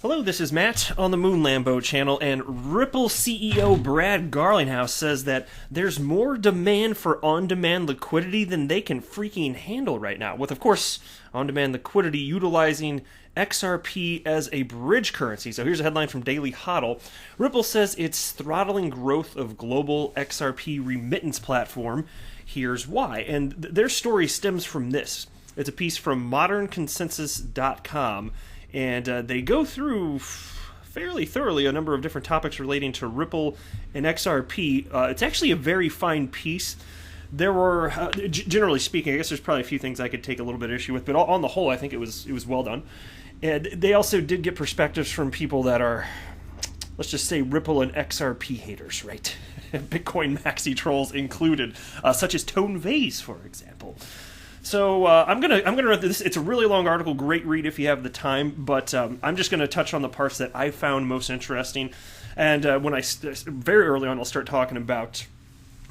Hello, this is Matt on the Moon Lambo channel, and Ripple CEO Brad Garlinghouse says that there's more demand for on-demand liquidity than they can freaking handle right now, with, of course, on-demand liquidity utilizing XRP as a bridge currency. So here's a headline from Daily Hodl. Ripple says it's throttling growth of global XRP remittance platform. Here's why. And their story stems from this. It's a piece from modernconsensus.com. And they go through fairly thoroughly a number of different topics relating to Ripple and XRP. It's actually a very fine piece. There were, generally speaking, I guess there's probably a few things I could take a little bit of issue with, but on the whole, I think it was well done. And they also did get perspectives from people that are, let's just say, Ripple and XRP haters, right? Bitcoin maxi trolls included, such as Tone Vase, for example. So I'm gonna run through this. It's a really long article, great read if you have the time. But I'm just gonna touch on the parts that I found most interesting. And very early on, I'll start talking about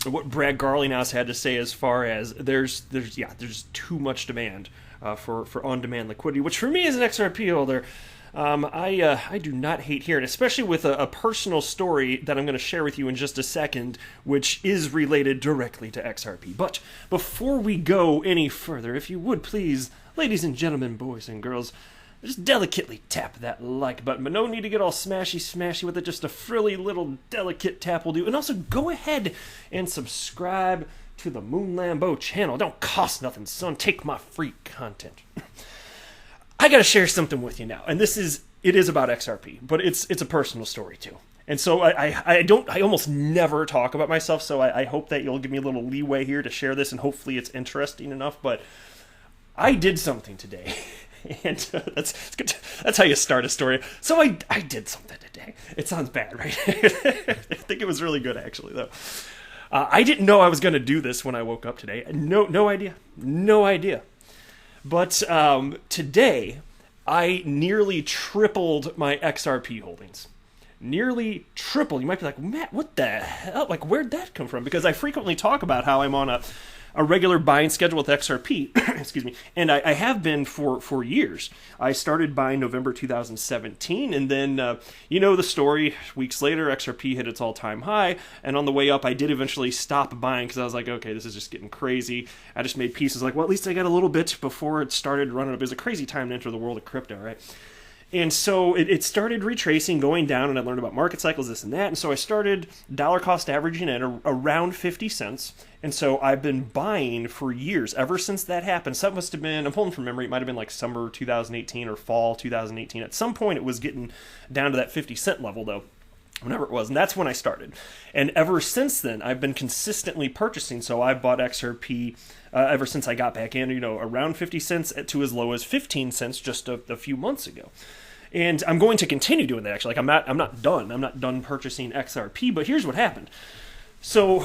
what Brad Garlinghouse had to say as far as there's too much demand for on-demand liquidity, which for me as an XRP holder, I do not hate hearing, especially with a personal story that I'm going to share with you in just a second, which is related directly to XRP. But before we go any further, if you would please, ladies and gentlemen, boys and girls, just delicately tap that like button, but no need to get all smashy with it. Just a frilly little delicate tap will do. And also go ahead and subscribe to the Moon Lambo channel. Don't cost nothing, son. Take my free content. I got to share something with you now, and it is about XRP, but it's a personal story too. And so I almost never talk about myself, so I hope that you'll give me a little leeway here to share this, and hopefully it's interesting enough. But I did something today, and that's good. That's how you start a story. So I did something today. It sounds bad, right? I think it was really good actually, though. I didn't know I was going to do this when I woke up today. No idea. But today, I nearly tripled my XRP holdings. Nearly tripled. You might be like, Matt, what the hell? Like, where'd that come from? Because I frequently talk about how I'm on a regular buying schedule with XRP, excuse me, and I have been for years. I started buying November 2017, and then, you know the story, weeks later, XRP hit its all-time high, and on the way up, I did eventually stop buying, because I was like, okay, this is just getting crazy. I just made pieces like, well, at least I got a little bit before it started running up. It was a crazy time to enter the world of crypto, right? And so it started retracing, going down, and I learned about market cycles, this and that. And so I started dollar cost averaging at around 50 cents. And so I've been buying for years, ever since that happened. So that must have been, I'm pulling from memory, it might have been like summer 2018 or fall 2018. At some point, it was getting down to that 50 cent level, though, whenever it was. And that's when I started. And ever since then, I've been consistently purchasing. So I bought XRP ever since I got back in, around 50 cents to as low as 15 cents just a few months ago. And I'm going to continue doing that, actually. Like, I'm not done. I'm not done purchasing XRP, but here's what happened. So,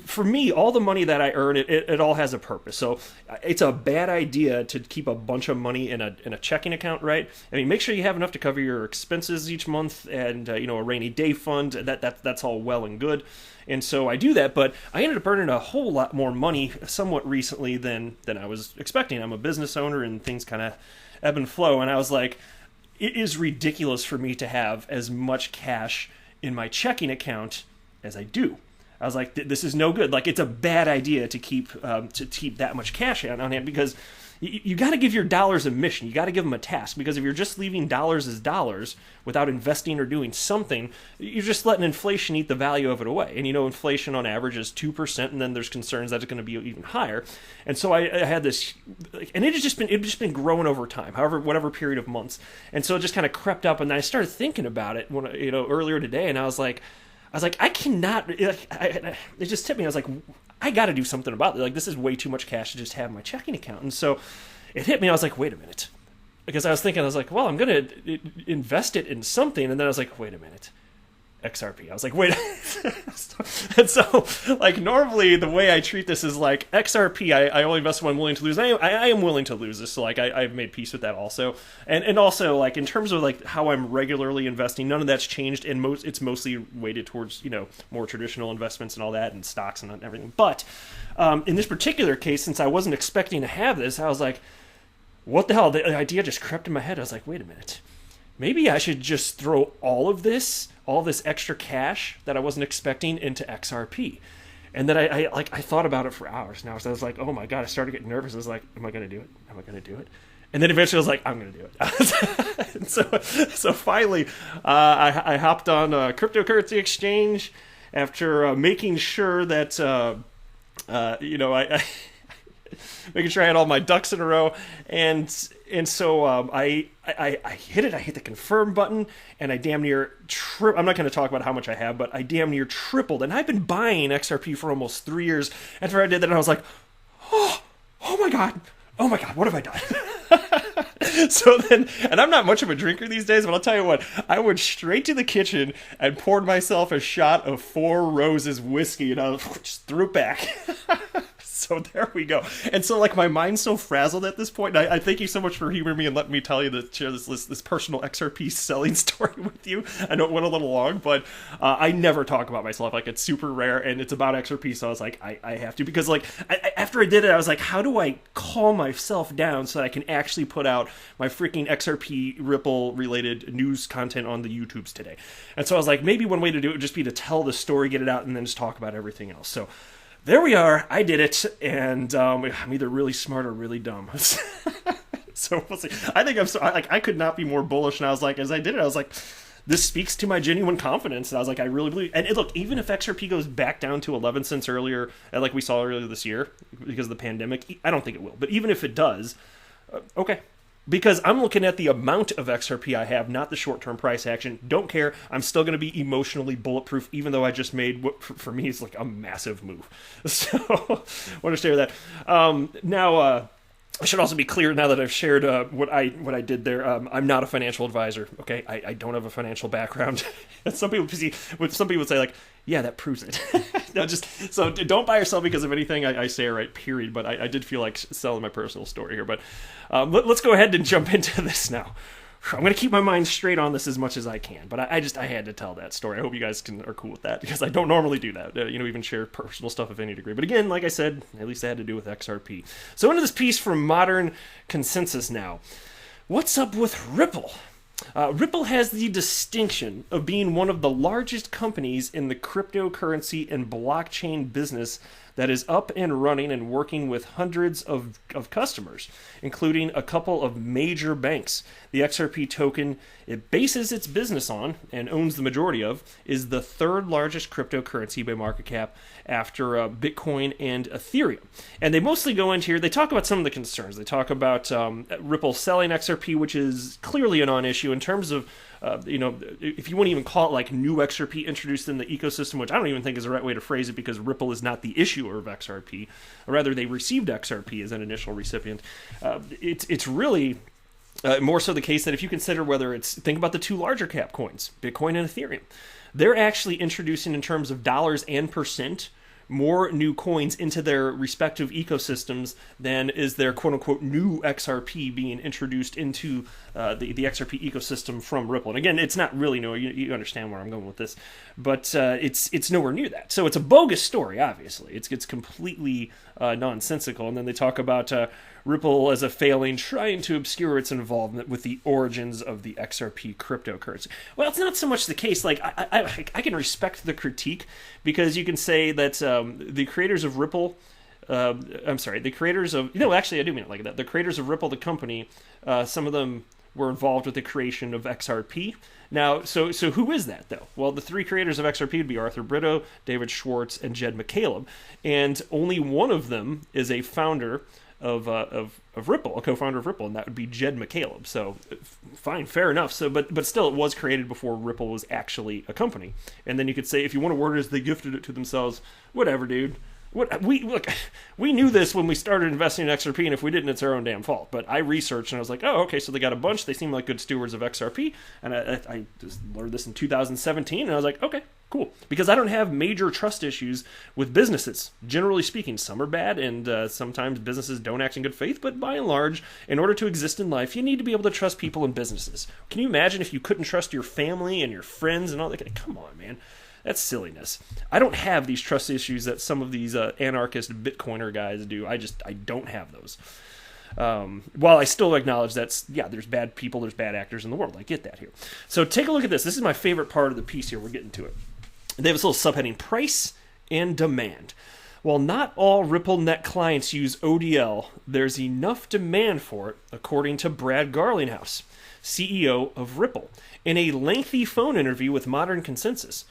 for me, all the money that I earn, it all has a purpose. So it's a bad idea to keep a bunch of money in a checking account, right? I mean, make sure you have enough to cover your expenses each month and, a rainy day fund. That's all well and good. And so I do that, but I ended up earning a whole lot more money somewhat recently than I was expecting. I'm a business owner, and things kind of ebb and flow. And I was like, it is ridiculous for me to have as much cash in my checking account as I do. I was like, this is no good. Like, it's a bad idea to keep that much cash on hand, because you got to give your dollars a mission. You got to give them a task, because if you're just leaving dollars as dollars without investing or doing something, you're just letting inflation eat the value of it away. And inflation on average is 2%, and then there's concerns that it's going to be even higher. And so I had this, and it had just been growing over time, whatever period of months. And so it just kind of crept up, and I started thinking about it when earlier today, and I was like, I cannot. It just hit me. I was like, I got to do something about it. Like, this is way too much cash to just have in my checking account. And so it hit me. I was like, wait a minute. Because I was like, I'm going to invest it in something. And then I was like, wait a minute. XRP. I was like, wait. And so, like, normally the way I treat this is like XRP, I only invest when I'm willing to lose. I am willing to lose this. So, like, I've made peace with that also. And also, like, in terms of, like, how I'm regularly investing, none of that's changed. And it's mostly weighted towards, more traditional investments and all that, and stocks and everything. But in this particular case, since I wasn't expecting to have this, I was like, what the hell? The idea just crept in my head. I was like, wait a minute. Maybe I should just throw all this extra cash that I wasn't expecting into XRP. And then I thought about it for hours now. So I was like, oh my God, I started getting nervous. I was like, am I going to do it? Am I going to do it? And then eventually I was like, I'm going to do it. And so finally, I hopped on a cryptocurrency exchange after making sure that, I making sure I had all my ducks in a row. And so I hit it. I hit the confirm button, and I damn near I'm not going to talk about how much I have, but I damn near tripled. And I've been buying XRP for almost 3 years. After I did that, I was like, oh my God, what have I done? So then, and I'm not much of a drinker these days, but I'll tell you what, I went straight to the kitchen and poured myself a shot of Four Roses whiskey, and I just threw it back. So there we go. And so, like, my mind's so frazzled at this point. And I thank you so much for humoring me and letting me tell you share this personal XRP selling story with you. I know it went a little long, but I never talk about myself. Like, it's super rare, and it's about XRP. So I was like, I have to, because like after I did it, I was like, how do I calm myself down so that I can actually put out my freaking XRP Ripple related news content on the YouTubes today? And so I was like, maybe one way to do it would just be to tell the story, get it out, and then just talk about everything else. So there we are. I did it, and I'm either really smart or really dumb. So we'll see. I think I could not be more bullish. And I was like, as I did it, I was like, this speaks to my genuine confidence. And I was like, I really believe. And look, even if XRP goes back down to 11 cents earlier, like we saw earlier this year because of the pandemic, I don't think it will. But even if it does, okay. Because I'm looking at the amount of XRP I have, not the short-term price action. Don't care. I'm still going to be emotionally bulletproof, even though I just made what for me is like a massive move. So I want to share that. Now, I should also be clear now that I've shared what I did there. I'm not a financial advisor. Okay, I don't have a financial background. And some people would say like, yeah, that proves it. No, just so don't buy or sell because of anything I say or write, period. But I did feel like selling my personal story here. But let's go ahead and jump into this now. I'm going to keep my mind straight on this as much as I can, but I had to tell that story. I hope you guys are cool with that, because I don't normally do that, even share personal stuff of any degree. But again, like I said, at least I had to do with XRP. So into this piece from Modern Consensus now. What's up with Ripple? Ripple has the distinction of being one of the largest companies in the cryptocurrency and blockchain business that is up and running and working with hundreds of customers, including a couple of major banks. The XRP token it bases its business on and owns the majority of is the third largest cryptocurrency by market cap after Bitcoin and Ethereum. And they mostly go into here, they talk about some of the concerns. They talk about Ripple selling XRP, which is clearly a non-issue in terms of if you want to even call it like new XRP introduced in the ecosystem, which I don't even think is the right way to phrase it, because Ripple is not the issuer of XRP, or rather they received XRP as an initial recipient. It's really more so the case that if you consider think about the two larger cap coins, Bitcoin and Ethereum, they're actually introducing in terms of dollars and percent more new coins into their respective ecosystems than is their quote-unquote new XRP being introduced into the XRP ecosystem from Ripple. And again, it's not really new. You understand where I'm going with this. But it's nowhere near that. So it's a bogus story, obviously. It's completely nonsensical. And then they talk about Ripple as a failing, trying to obscure its involvement with the origins of the XRP cryptocurrency. Well, it's not so much the case. Like I can respect the critique, because you can say that the creators of Ripple, the creators of, actually I do mean it like that. The creators of Ripple, the company, some of them were involved with the creation of XRP. Now, so who is that, though? Well, the three creators of XRP would be Arthur Brito, David Schwartz, and Jed McCaleb. And only one of them is a founder of Ripple, a co-founder of Ripple, and that would be Jed McCaleb. So, fine, fair enough. So, but still, it was created before Ripple was actually a company. And then you could say, if you want to word it as they gifted it to themselves, whatever, dude. We knew this when we started investing in XRP, and if we didn't, it's our own damn fault. But I researched, and I was like, oh, okay, so they got a bunch. They seem like good stewards of XRP. And I just learned this in 2017, and I was like, okay, cool. Because I don't have major trust issues with businesses. Generally speaking, some are bad, and sometimes businesses don't act in good faith. But by and large, in order to exist in life, you need to be able to trust people and businesses. Can you imagine if you couldn't trust your family and your friends and all that? Come on, man. That's silliness. I don't have these trust issues that some of these anarchist Bitcoiner guys do. I don't have those. While I still acknowledge there's bad people, there's bad actors in the world. I get that here. So take a look at this. This is my favorite part of the piece here. We're getting to it. They have this little subheading, price and demand. While not all RippleNet clients use ODL, there's enough demand for it, according to Brad Garlinghouse, CEO of Ripple, in a lengthy phone interview with Modern Consensus.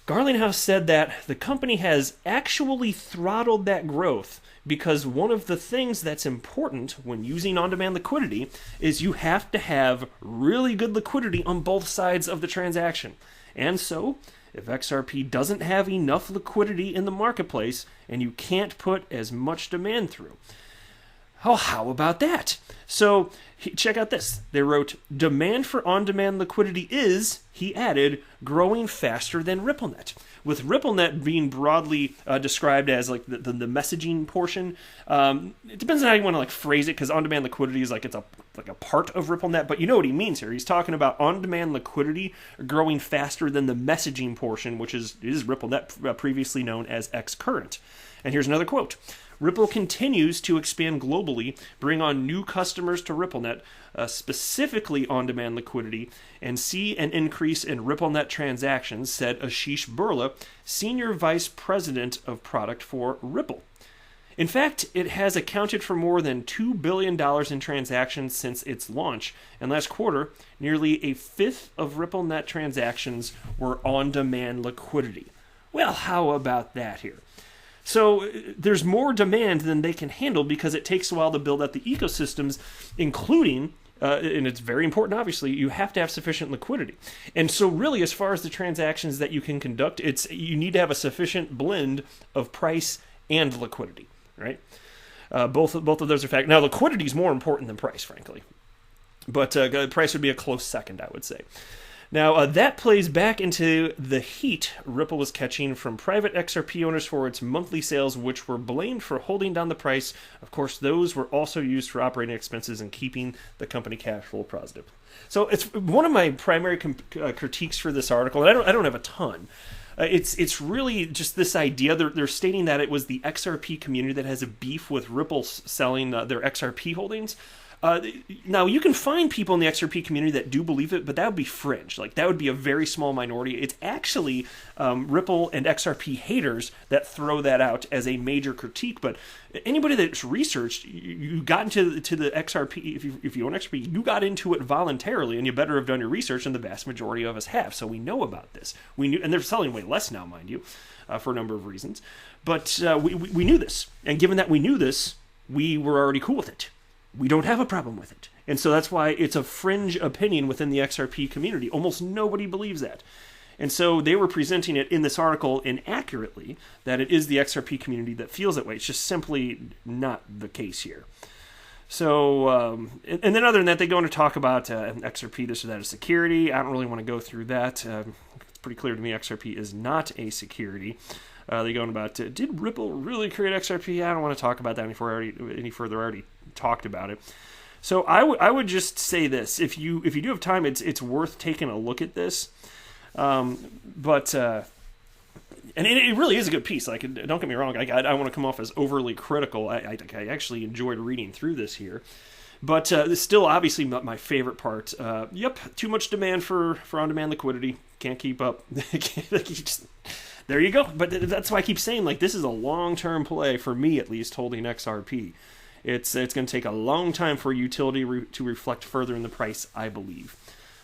Garlinghouse said that the company has actually throttled that growth because one of the things that's important when using on-demand liquidity is you have to have really good liquidity on both sides of the transaction. And so, if XRP doesn't have enough liquidity in the marketplace and you can't put as much demand through, oh, how about that? So, check out this. They wrote, demand for on-demand liquidity is, he added, growing faster than RippleNet. With RippleNet being broadly described as like the messaging portion, it depends on how you want to like phrase it, because on-demand liquidity is like it's a part of RippleNet, but you know what he means here. He's talking about on-demand liquidity growing faster than the messaging portion, which is RippleNet, previously known as xCurrent. And here's another quote. Ripple continues to expand globally, bring on new customers to RippleNet, specifically on-demand liquidity, and see an increase in RippleNet transactions, said Ashish Burla, Senior Vice President of Product for Ripple. In fact, it has accounted for more than $2 billion in transactions since its launch, and last quarter, nearly a fifth of RippleNet transactions were on-demand liquidity. Well, how about that here? So there's more demand than they can handle because it takes a while to build out the ecosystems, including, and it's very important, obviously, you have to have sufficient liquidity. And so really, as far as the transactions that you can conduct, you need to have a sufficient blend of price and liquidity, right? Both of those are fact. Now, liquidity is more important than price, frankly. But price would be a close second, I would say. Now, that plays back into the heat Ripple was catching from private XRP owners for its monthly sales, which were blamed for holding down the price. Of course, those were also used for operating expenses and keeping the company cash flow positive. So it's one of my primary critiques for this article, and I don't have a ton. It's really just this idea. They're stating that it was the XRP community that has a beef with Ripple selling their XRP holdings. Now, you can find people in the XRP community that do believe it, but that would be fringe. Like, that would be a very small minority. It's actually Ripple and XRP haters that throw that out as a major critique. But anybody that's researched, you got into the XRP, if you own XRP, you got into it voluntarily, and you better have done your research, and the vast majority of us have. So we know about this. We knew, and they're selling way less now, mind you, for a number of reasons. But we knew this. And given that we knew this, we were already cool with it. We don't have a problem with it. And so that's why it's a fringe opinion within the XRP community. Almost nobody believes that. And so they were presenting it in this article inaccurately, that it is the XRP community that feels that way. It's just simply not the case here. So, and then other than that, they go on to talk about XRP, this or that, as security. I don't really want to go through that. It's pretty clear to me XRP is not a security. They go on about, did Ripple really create XRP? I don't want to talk about that any further. I already talked about it. So I would just say this: if you do have time, it's worth taking a look at this. But it really is a good piece. Like, don't get me wrong. I don't want to come off as overly critical. I actually enjoyed reading through this here. But still, obviously, my favorite part. Too much demand for on-demand liquidity. Can't keep up. There you go. But that's why I keep saying, like, this is a long-term play, for me at least, holding XRP. It's going to take a long time for utility to reflect further in the price, I believe.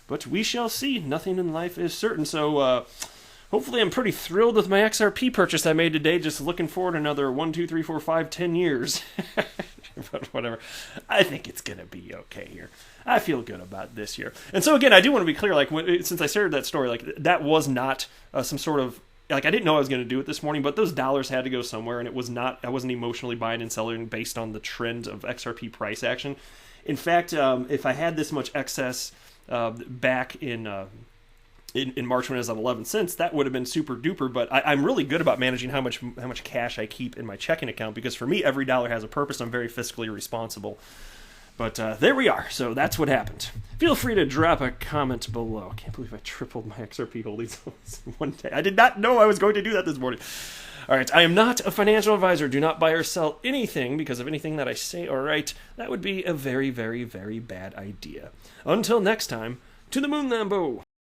But we shall see. Nothing in life is certain. So hopefully I'm pretty thrilled with my XRP purchase I made today. Just looking forward to another 1, 2, 3, 4, 5, 10 years. But whatever. I think it's going to be okay here. I feel good about this year. And so again, I do want to be clear, like, since I started that story, like, that was not some sort of, like, I didn't know I was going to do it this morning, but those dollars had to go somewhere, and I wasn't emotionally buying and selling based on the trend of XRP price action. In fact, if I had this much excess back in March when it was at 11 cents, that would have been super duper. But I'm really good about managing how much cash I keep in my checking account, because for me, every dollar has a purpose. I'm very fiscally responsible. But there we are. So that's what happened. Feel free to drop a comment below. I can't believe I tripled my XRP holdings one day. I did not know I was going to do that this morning. All right, I am not a financial advisor. Do not buy or sell anything because of anything that I say or write. That would be a very, very, very bad idea. Until next time, to the moon, Lambo!